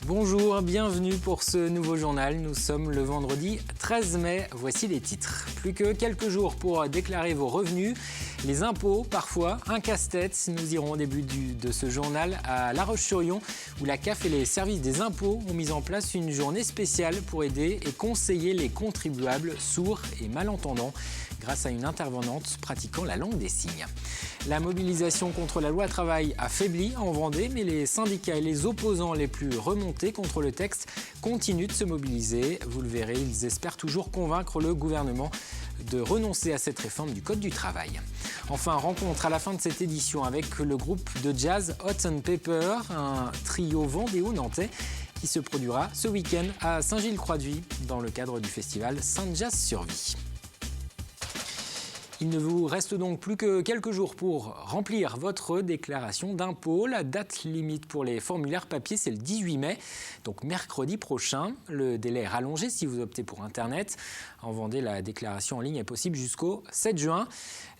Bonjour, bienvenue pour ce nouveau journal. Nous sommes le vendredi 13 mai. Voici les titres. Plus que quelques jours pour déclarer vos revenus. Les impôts, parfois, un casse-tête. Nous irons au début de ce journal à La Roche-sur-Yon, où la CAF et les services des impôts ont mis en place une journée spéciale pour aider et conseiller les contribuables sourds et malentendants, grâce à une intervenante pratiquant la langue des signes. La mobilisation contre la loi travail a faibli en Vendée, mais les syndicats et les opposants les plus remontés contre le texte continuent de se mobiliser. Vous le verrez, ils espèrent toujours convaincre le gouvernement de renoncer à cette réforme du Code du travail. Enfin, rencontre à la fin de cette édition avec le groupe de jazz Hot and Pepper, un trio vendéo-nantais qui se produira ce week-end à Saint-Gilles-Croix-de-Vie dans le cadre du festival Sainte-Jazz sur Vie. Il ne vous reste donc plus que quelques jours pour remplir votre déclaration d'impôt. La date limite pour les formulaires papier, c'est le 18 mai, donc mercredi prochain. Le délai est rallongé si vous optez pour Internet. En Vendée, la déclaration en ligne est possible jusqu'au 7 juin.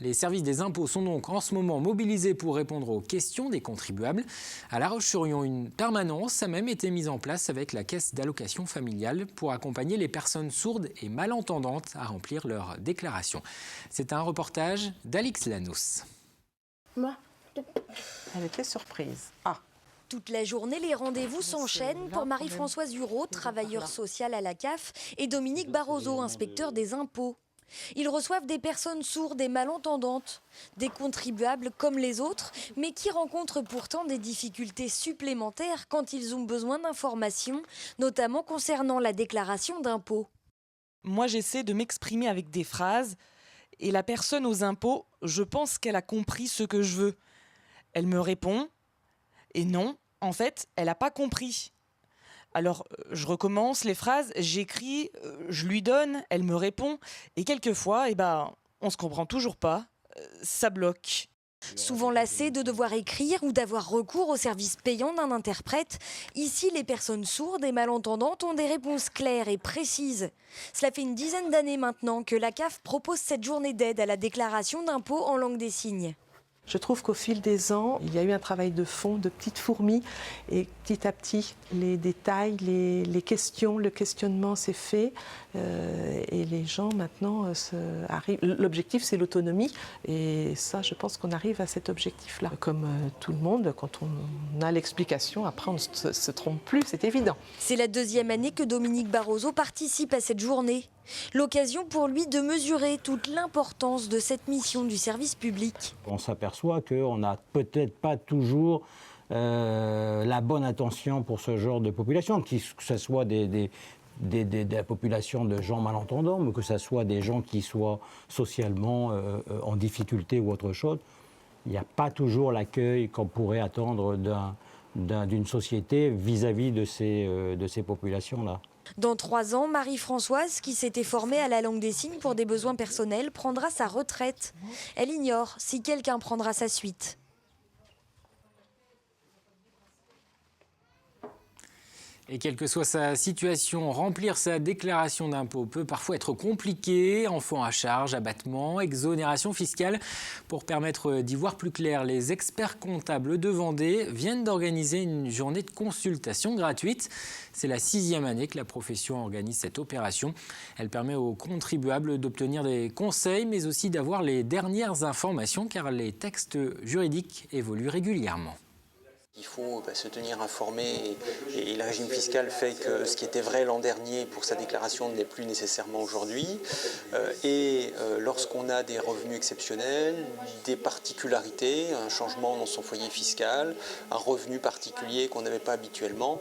Les services des impôts sont donc en ce moment mobilisés pour répondre aux questions des contribuables. À La Roche-sur-Yon, une permanence a même été mise en place avec la caisse d'allocation familiale pour accompagner les personnes sourdes et malentendantes à remplir leur déclaration. C'est un reportage d'Alix Lanous. Elle était surprise. Ah. Toute la journée, les rendez-vous s'enchaînent pour Marie-Françoise Hureau, travailleure sociale à la CAF, et Dominique Barroso, inspecteur des impôts. Ils reçoivent des personnes sourdes et malentendantes, des contribuables comme les autres, mais qui rencontrent pourtant des difficultés supplémentaires quand ils ont besoin d'informations, notamment concernant la déclaration d'impôts. Moi, j'essaie de m'exprimer avec des phrases, et la personne aux impôts, je pense qu'elle a compris ce que je veux. Elle me répond, et non, en fait, elle n'a pas compris. Alors, je recommence les phrases, j'écris, je lui donne, elle me répond, et quelquefois, on se comprend toujours pas, ça bloque. Souvent lassés de devoir écrire ou d'avoir recours au service payant d'un interprète, ici les personnes sourdes et malentendantes ont des réponses claires et précises. Cela fait une dizaine d'années maintenant que la CAF propose cette journée d'aide à la déclaration d'impôts en langue des signes. Je trouve qu'au fil des ans, il y a eu un travail de fond, de petites fourmis, et petit à petit, les détails, les questions, le questionnement s'est fait, et les gens maintenant arrivent. L'objectif, c'est l'autonomie, et ça, je pense qu'on arrive à cet objectif-là. Comme tout le monde, quand on a l'explication, après on ne se trompe plus, c'est évident. C'est la deuxième année que Dominique Barroso participe à cette journée. L'occasion pour lui de mesurer toute l'importance de cette mission du service public. On s'aperçoit qu'on n'a peut-être pas toujours la bonne attention pour ce genre de population, que ce soit de la population de gens malentendants, mais que ce soit des gens qui soient socialement en difficulté ou autre chose. Il n'y a pas toujours l'accueil qu'on pourrait attendre d'une société vis-à-vis de ces populations-là. Dans 3 ans, Marie-Françoise, qui s'était formée à la langue des signes pour des besoins personnels, prendra sa retraite. Elle ignore si quelqu'un prendra sa suite. Et quelle que soit sa situation, remplir sa déclaration d'impôt peut parfois être compliqué. Enfants à charge, abattement, exonération fiscale. Pour permettre d'y voir plus clair, les experts comptables de Vendée viennent d'organiser une journée de consultation gratuite. C'est la 6e année que la profession organise cette opération. Elle permet aux contribuables d'obtenir des conseils, mais aussi d'avoir les dernières informations, car les textes juridiques évoluent régulièrement. Il faut se tenir informé et le régime fiscal fait que ce qui était vrai l'an dernier pour sa déclaration n'est plus nécessairement aujourd'hui. Lorsqu'on a des revenus exceptionnels, des particularités, un changement dans son foyer fiscal, un revenu particulier qu'on n'avait pas habituellement,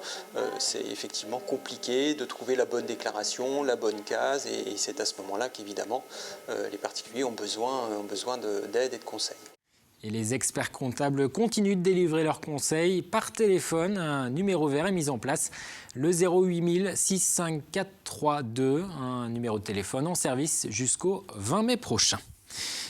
c'est effectivement compliqué de trouver la bonne déclaration, la bonne case, et c'est à ce moment-là qu'évidemment les particuliers ont besoin d'aide et de conseils. Et les experts comptables continuent de délivrer leurs conseils par téléphone. Un numéro vert est mis en place, le 08 654 32, un numéro de téléphone en service jusqu'au 20 mai prochain.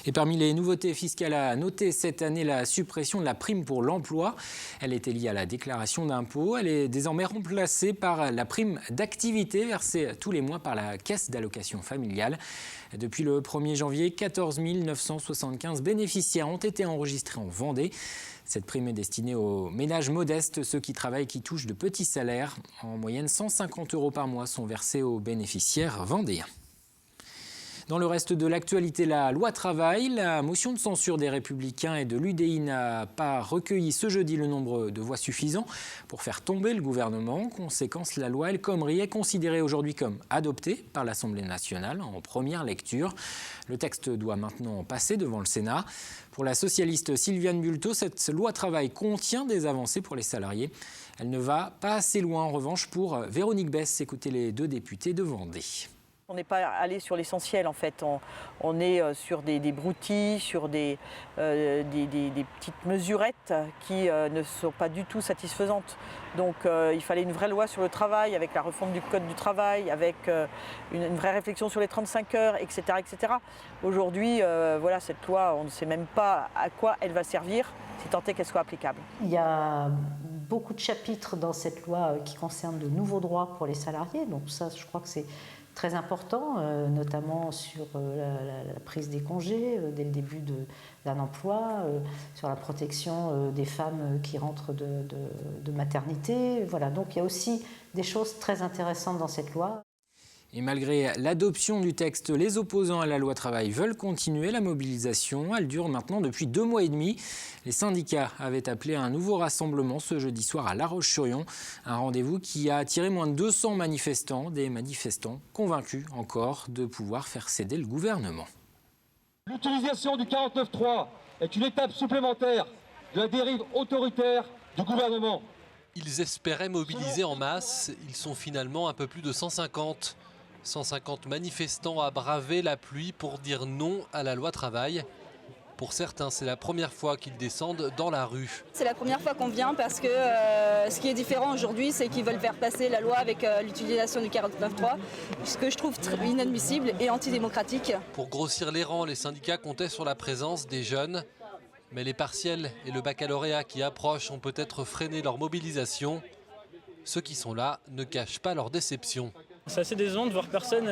Et parmi les nouveautés fiscales à noter cette année, la suppression de la prime pour l'emploi. Elle était liée à la déclaration d'impôt. Elle est désormais remplacée par la prime d'activité versée tous les mois par la caisse d'allocation familiale. Depuis le 1er janvier, 14 975 bénéficiaires ont été enregistrés en Vendée. Cette prime est destinée aux ménages modestes, ceux qui travaillent et qui touchent de petits salaires. En moyenne, 150 € par mois sont versés aux bénéficiaires vendéens. Dans le reste de l'actualité, la loi travail, la motion de censure des Républicains et de l'UDI n'a pas recueilli ce jeudi le nombre de voix suffisant pour faire tomber le gouvernement. Conséquence, la loi El Khomri est considérée aujourd'hui comme adoptée par l'Assemblée nationale en première lecture. Le texte doit maintenant passer devant le Sénat. Pour la socialiste Sylviane Bulteau, cette loi travail contient des avancées pour les salariés. Elle ne va pas assez loin en revanche pour Véronique Besse. Écoutez les deux députés de Vendée. On n'est pas allé sur l'essentiel en fait, on est sur des broutilles, sur des petites mesurettes qui ne sont pas du tout satisfaisantes. Donc il fallait une vraie loi sur le travail, avec la refonte du code du travail, avec une vraie réflexion sur les 35 heures, etc. etc. Aujourd'hui, voilà, cette loi, on ne sait même pas à quoi elle va servir, si tant est qu'elle soit applicable. Il y a beaucoup de chapitres dans cette loi qui concernent de nouveaux droits pour les salariés, donc ça je crois que c'est très important, notamment sur la prise des congés dès le début d'un emploi, sur la protection des femmes qui rentrent de maternité. Voilà, donc il y a aussi des choses très intéressantes dans cette loi. Et malgré l'adoption du texte, les opposants à la loi travail veulent continuer la mobilisation. Elle dure maintenant depuis 2 mois et demi. Les syndicats avaient appelé à un nouveau rassemblement ce jeudi soir à La Roche-sur-Yon. Un rendez-vous qui a attiré moins de 200 manifestants, des manifestants convaincus encore de pouvoir faire céder le gouvernement. L'utilisation du 49.3 est une étape supplémentaire de la dérive autoritaire du gouvernement. Ils espéraient mobiliser en masse. Ils sont finalement un peu plus de 150. 150 manifestants à braver la pluie pour dire non à la loi travail. Pour certains, c'est la première fois qu'ils descendent dans la rue. C'est la première fois qu'on vient parce que ce qui est différent aujourd'hui, c'est qu'ils veulent faire passer la loi avec l'utilisation du 49.3, ce que je trouve inadmissible et antidémocratique. Pour grossir les rangs, les syndicats comptaient sur la présence des jeunes. Mais les partiels et le baccalauréat qui approchent ont peut-être freiné leur mobilisation. Ceux qui sont là ne cachent pas leur déception. C'est assez décevant de voir personne.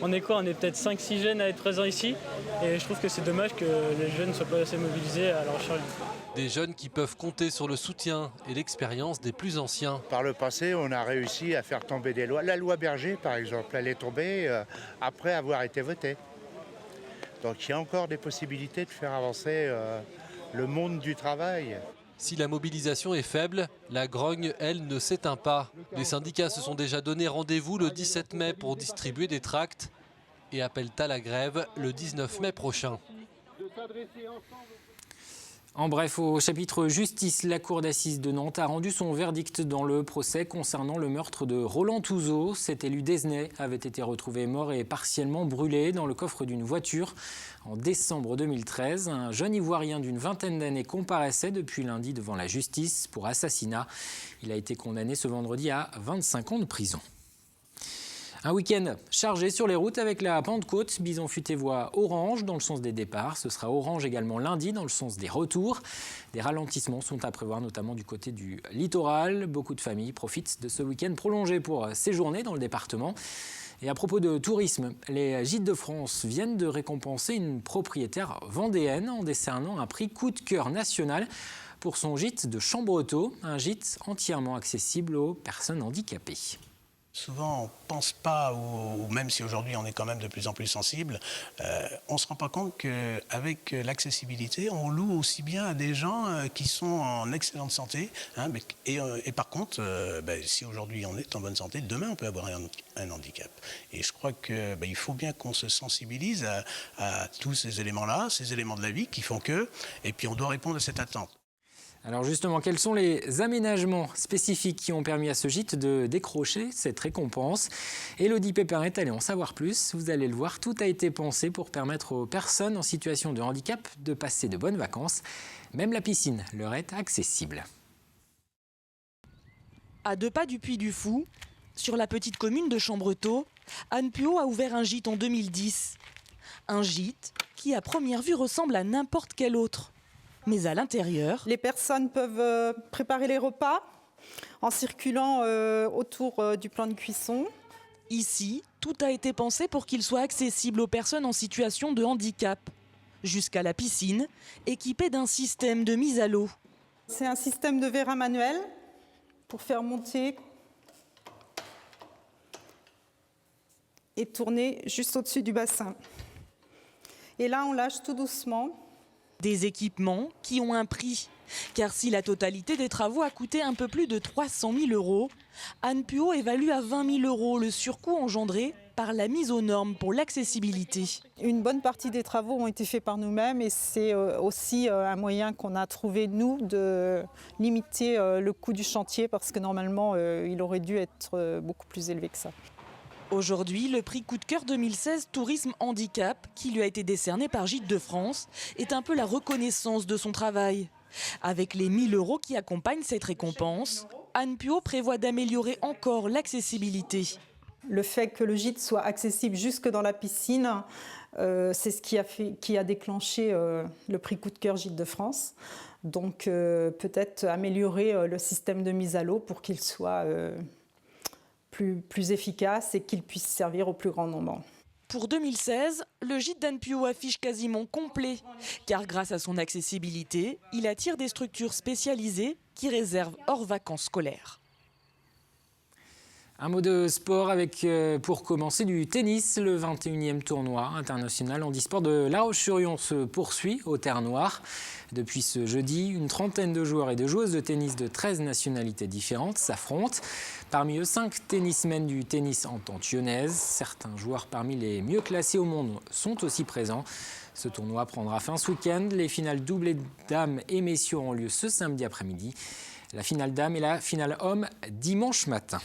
On est quoi? On est peut-être 5-6 jeunes à être présents ici. Et je trouve que c'est dommage que les jeunes ne soient pas assez mobilisés à La Roche-sur-Yon. Des jeunes qui peuvent compter sur le soutien et l'expérience des plus anciens. Par le passé, on a réussi à faire tomber des lois. La loi Berger, par exemple, elle est tombée après avoir été votée. Donc il y a encore des possibilités de faire avancer le monde du travail. Si la mobilisation est faible, la grogne, elle, ne s'éteint pas. Les syndicats se sont déjà donné rendez-vous le 17 mai pour distribuer des tracts et appellent à la grève le 19 mai prochain. En bref, au chapitre justice, la cour d'assises de Nantes a rendu son verdict dans le procès concernant le meurtre de Roland Touzeau. Cet élu d'Esnay avait été retrouvé mort et partiellement brûlé dans le coffre d'une voiture en décembre 2013. Un jeune Ivoirien d'une vingtaine d'années comparaissait depuis lundi devant la justice pour assassinat. Il a été condamné ce vendredi à 25 ans de prison. Un week-end chargé sur les routes avec la Pentecôte. Bison-Futé voit orange dans le sens des départs. Ce sera orange également lundi dans le sens des retours. Des ralentissements sont à prévoir notamment du côté du littoral. Beaucoup de familles profitent de ce week-end prolongé pour séjourner dans le département. Et à propos de tourisme, les Gîtes de France viennent de récompenser une propriétaire vendéenne en décernant un prix coup de cœur national pour son gîte de Chambretot, un gîte entièrement accessible aux personnes handicapées. Souvent, on ne pense pas, ou même si aujourd'hui on est quand même de plus en plus sensible, on ne se rend pas compte qu'avec l'accessibilité, on loue aussi bien à des gens qui sont en excellente santé. Et par contre, si aujourd'hui on est en bonne santé, demain on peut avoir un handicap. Et je crois qu'il faut bien qu'on se sensibilise à tous ces éléments-là, ces éléments de la vie qui font que, et puis on doit répondre à cette attente. Alors justement, quels sont les aménagements spécifiques qui ont permis à ce gîte de décrocher cette récompense? Élodie Pépin est allée en savoir plus. Vous allez le voir, tout a été pensé pour permettre aux personnes en situation de handicap de passer de bonnes vacances. Même la piscine leur est accessible. À 2 pas du Puy du Fou, sur la petite commune de Chambretot, Anne Puot a ouvert un gîte en 2010. Un gîte qui à première vue ressemble à n'importe quel autre. Mais à l'intérieur, les personnes peuvent préparer les repas en circulant autour du plan de cuisson. Ici, tout a été pensé pour qu'il soit accessible aux personnes en situation de handicap. Jusqu'à la piscine, équipée d'un système de mise à l'eau. C'est un système de verre à manuel pour faire monter et tourner juste au-dessus du bassin. Et là, on lâche tout doucement. Des équipements qui ont un prix. Car si la totalité des travaux a coûté un peu plus de 300 000 €, Anne Puot évalue à 20 000 € le surcoût engendré par la mise aux normes pour l'accessibilité. Une bonne partie des travaux ont été faits par nous-mêmes et c'est aussi un moyen qu'on a trouvé, nous, de limiter le coût du chantier parce que normalement, il aurait dû être beaucoup plus élevé que ça. Aujourd'hui, le prix Coup de cœur 2016 Tourisme Handicap, qui lui a été décerné par Gîtes de France, est un peu la reconnaissance de son travail. Avec les 1 000 € qui accompagnent cette récompense, Anne Puot prévoit d'améliorer encore l'accessibilité. Le fait que le gîte soit accessible jusque dans la piscine, c'est ce qui a déclenché le prix Coup de cœur Gîtes de France. Donc peut-être améliorer le système de mise à l'eau pour qu'il soit plus efficace et qu'il puisse servir au plus grand nombre. Pour 2016, le gîte d'Anne Puot affiche quasiment complet, car grâce à son accessibilité, il attire des structures spécialisées qui réservent hors vacances scolaires. Un mot de sport avec, pour commencer, du tennis. Le 21e tournoi international handisport de La Roche-sur-Yon se poursuit au Terre Noire. Depuis ce jeudi, une trentaine de joueurs et de joueuses de tennis de 13 nationalités différentes s'affrontent. Parmi eux, 5 tennismen du tennis entente lyonnaise. Certains joueurs parmi les mieux classés au monde sont aussi présents. Ce tournoi prendra fin ce week-end. Les finales doublées dames et messieurs auront lieu ce samedi après-midi. La finale dames et la finale hommes dimanche matin.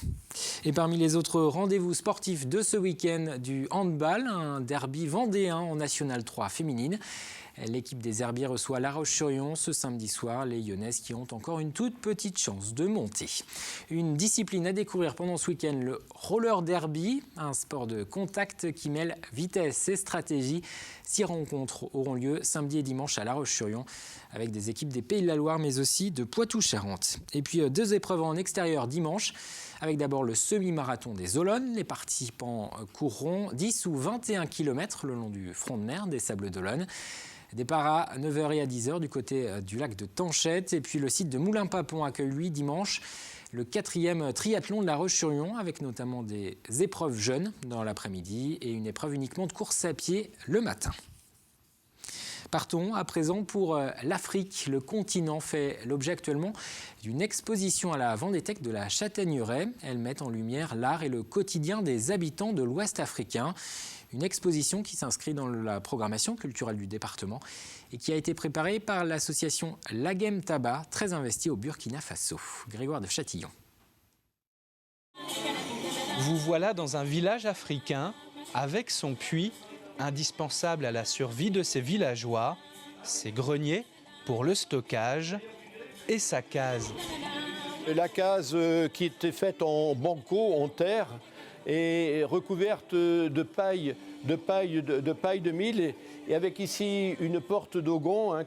Et parmi les autres rendez-vous sportifs de ce week-end, du handball, un derby vendéen en National 3 féminine. L'équipe des Herbiers reçoit La Roche-sur-Yon ce samedi soir, les Lyonnaises qui ont encore une toute petite chance de monter. Une discipline à découvrir pendant ce week-end, le roller derby, un sport de contact qui mêle vitesse et stratégie. 6 rencontres auront lieu samedi et dimanche à La Roche-sur-Yon avec des équipes des Pays de la Loire mais aussi de Poitou-Charentes. Et puis 2 épreuves en extérieur dimanche. Avec d'abord le semi-marathon des Olonnes. Les participants courront 10 ou 21 km le long du front de mer des Sables d'Olonne. Départ à 9h et à 10h du côté du lac de Tanchette. Et puis le site de Moulins-Papon accueille lui dimanche le 4e triathlon de La Roche-sur-Yon avec notamment des épreuves jeunes dans l'après-midi et une épreuve uniquement de course à pied le matin. Partons à présent pour l'Afrique. Le continent fait l'objet actuellement d'une exposition à la Vendétech de la Châtaigneraie. Elle met en lumière l'art et le quotidien des habitants de l'Ouest africain. Une exposition qui s'inscrit dans la programmation culturelle du département et qui a été préparée par l'association Lagem Taba, très investie au Burkina Faso. Grégoire de Châtillon. Vous voilà dans un village africain avec son puits, indispensable à la survie de ses villageois, ses greniers pour le stockage et sa case. La case qui était faite en banco, en terre, est recouverte de paille de mil et avec ici une porte d'Ogon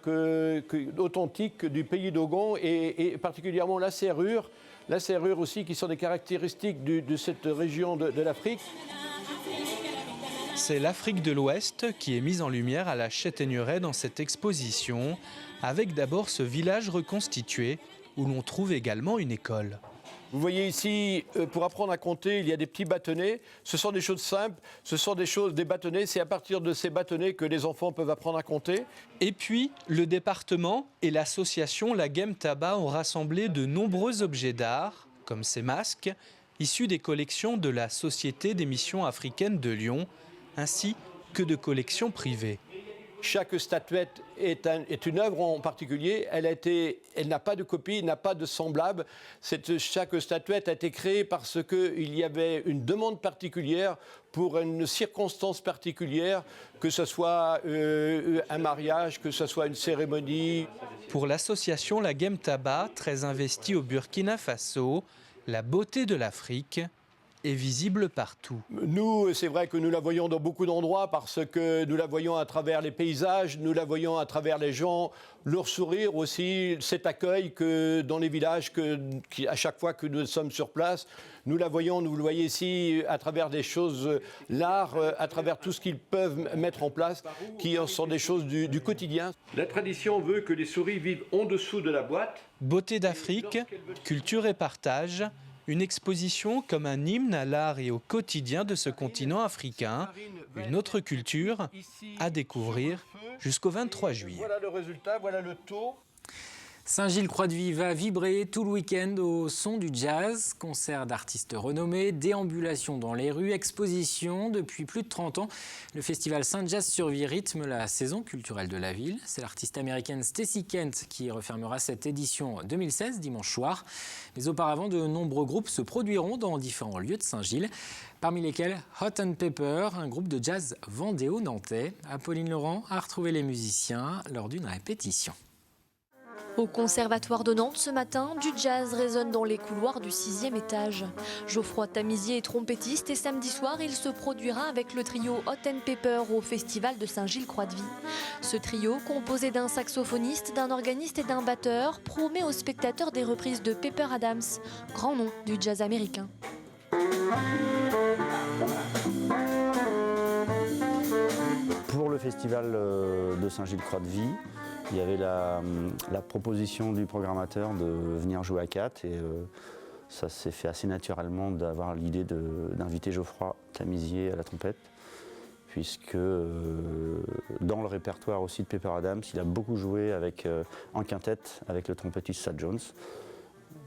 authentique du pays d'Ogon et particulièrement la serrure aussi qui sont des caractéristiques de cette région de l'Afrique. C'est l'Afrique de l'Ouest qui est mise en lumière à la Châtaigneraie dans cette exposition, avec d'abord ce village reconstitué où l'on trouve également une école. Vous voyez ici, pour apprendre à compter, il y a des petits bâtonnets. Ce sont des choses simples, des bâtonnets. C'est à partir de ces bâtonnets que les enfants peuvent apprendre à compter. Et puis, le département et l'association Lagem Taba ont rassemblé de nombreux objets d'art, comme ces masques, issus des collections de la Société des missions africaines de Lyon, ainsi que de collections privées. Chaque statuette est une œuvre en particulier. Elle n'a pas de copie, n'a pas de semblable. Chaque statuette a été créée parce qu'il y avait une demande particulière pour une circonstance particulière, que ce soit un mariage, que ce soit une cérémonie. Pour l'association Lagem Taba, très investie au Burkina Faso, la beauté de l'Afrique est visible partout. Nous, c'est vrai que nous la voyons dans beaucoup d'endroits parce que nous la voyons à travers les paysages, nous la voyons à travers les gens, leur sourire aussi, cet accueil que dans les villages, à chaque fois que nous sommes sur place, nous la voyons, vous le voyez ici, à travers des choses, l'art, à travers tout ce qu'ils peuvent mettre en place, qui sont des choses du quotidien. La tradition veut que les souris vivent en dessous de la boîte. Beauté d'Afrique, culture et partage, une exposition comme un hymne à l'art et au quotidien de ce continent africain, une autre culture à découvrir jusqu'au 23 juillet. Voilà le résultat, voilà le taux. Saint-Gilles-Croix-de-Vie va vibrer tout le week-end au son du jazz. Concerts d'artistes renommés, déambulations dans les rues, expositions. Depuis plus de 30 ans, le festival Saint-Jazz sur Vie rythme la saison culturelle de la ville. C'est l'artiste américaine Stacey Kent qui refermera cette édition 2016, dimanche soir. Mais auparavant, de nombreux groupes se produiront dans différents lieux de Saint-Gilles, parmi lesquels Hot and Pepper, un groupe de jazz vendéo-nantais. Apolline Laurent a retrouvé les musiciens lors d'une répétition. Au Conservatoire de Nantes ce matin, du jazz résonne dans les couloirs du 6e étage. Geoffroy Tamizier est trompettiste et samedi soir, il se produira avec le trio Hot and Pepper au festival de Saint-Gilles-Croix-de-Vie. Ce trio, composé d'un saxophoniste, d'un organiste et d'un batteur, promet aux spectateurs des reprises de Pepper Adams, grand nom du jazz américain. Pour le festival de Saint-Gilles-Croix-de-Vie, il y avait la proposition du programmateur de venir jouer à 4 et ça s'est fait assez naturellement d'avoir l'idée d'inviter Geoffroy Tamizier à la trompette, puisque dans le répertoire aussi de Pepper Adams, il a beaucoup joué en quintette avec le trompettiste Thad Jones.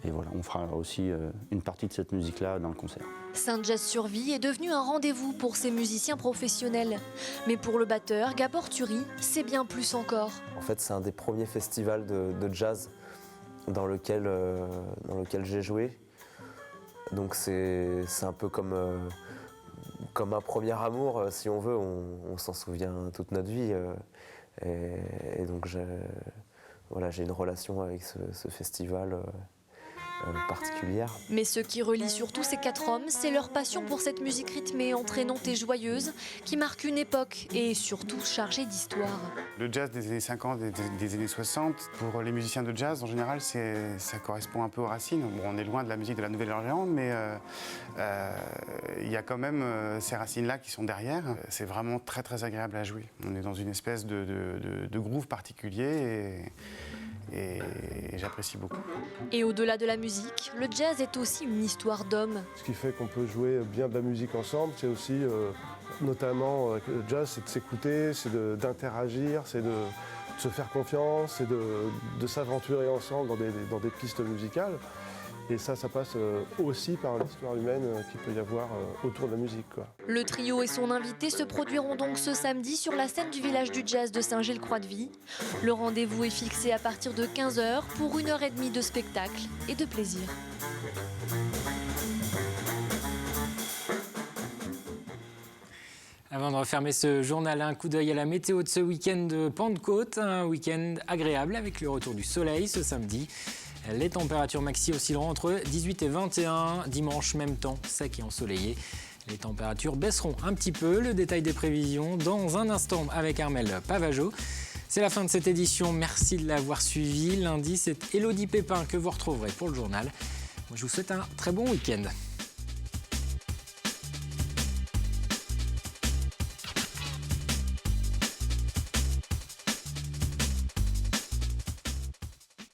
Et voilà, on fera aussi une partie de cette musique-là dans le concert. Saint-Jazz sur Vie est devenu un rendez-vous pour ces musiciens professionnels. Mais pour le batteur, Gabor Turi, c'est bien plus encore. En fait, c'est un des premiers festivals de jazz dans lequel j'ai joué. Donc c'est un peu comme un premier amour, si on veut. On s'en souvient toute notre vie. Et donc j'ai une relation avec ce festival particulière. Mais ce qui relie surtout ces 4 hommes, c'est leur passion pour cette musique rythmée, entraînante et joyeuse, qui marque une époque et surtout chargée d'histoire. Le jazz des années 50 et des années 60, pour les musiciens de jazz, en général, ça correspond un peu aux racines. Bon, on est loin de la musique de la Nouvelle-Orléans, mais il y a quand même ces racines-là qui sont derrière. C'est vraiment très très agréable à jouer. On est dans une espèce de groove particulier et j'apprécie beaucoup. Et au-delà de la musique, le jazz est aussi une histoire d'hommes. Ce qui fait qu'on peut jouer bien de la musique ensemble, c'est aussi, notamment le jazz, c'est de s'écouter, c'est d'interagir, c'est de se faire confiance, c'est de s'aventurer ensemble dans des pistes musicales. Et ça passe aussi par l'histoire humaine qu'il peut y avoir autour de la musique, quoi. Le trio et son invité se produiront donc ce samedi sur la scène du village du jazz de Saint-Gilles-Croix-de-Vie. Le rendez-vous est fixé à partir de 15h pour 1h30 de spectacle et de plaisir. Avant de refermer ce journal, un coup d'œil à la météo de ce week-end de Pentecôte. Un week-end agréable avec le retour du soleil ce samedi. Les températures maxi oscilleront entre 18 et 21. Dimanche, même temps, sec et ensoleillé. Les températures baisseront un petit peu. Le détail des prévisions dans un instant avec Armel Pavageau. C'est la fin de cette édition. Merci de l'avoir suivi. Lundi, c'est Élodie Pépin que vous retrouverez pour le journal. Moi, je vous souhaite un très bon week-end.